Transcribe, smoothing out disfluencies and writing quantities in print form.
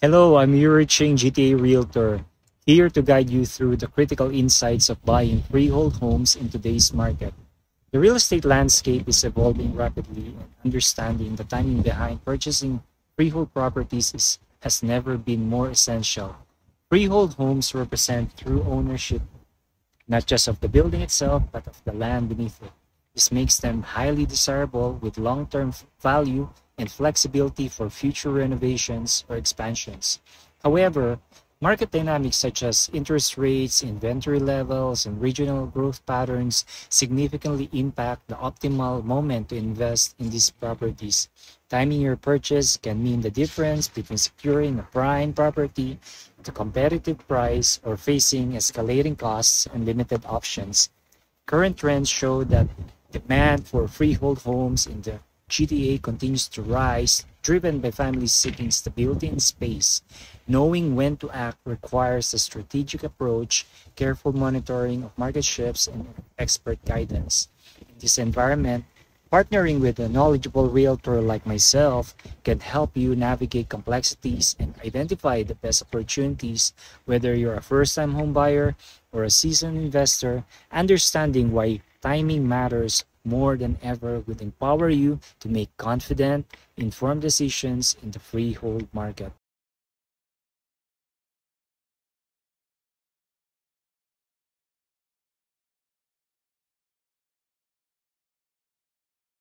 Hello, I'm Yuri Ching, GTA Realtor, here to guide you through the critical insights of buying freehold homes in today's market. The real estate landscape is evolving rapidly, and understanding the timing behind purchasing freehold properties has never been more essential. Freehold homes represent true ownership not just of the building itself, but of the land beneath it. This makes them highly desirable with long-term value and flexibility for future renovations or expansions. However, market dynamics such as interest rates, inventory levels, and regional growth patterns significantly impact the optimal moment to invest in these properties. Timing your purchase can mean the difference between securing a prime property at a competitive price or facing escalating costs and limited options. Current trends show that demand for freehold homes in the GTA continues to rise, driven by families seeking stability and space. Knowing when to act requires a strategic approach, careful monitoring of market shifts, and expert guidance. In this environment, partnering with a knowledgeable realtor like myself can help you navigate complexities and identify the best opportunities. Whether you're a first-time home buyer or a seasoned investor, understanding why timing matters more than ever will empower you to make confident, informed decisions in the freehold market.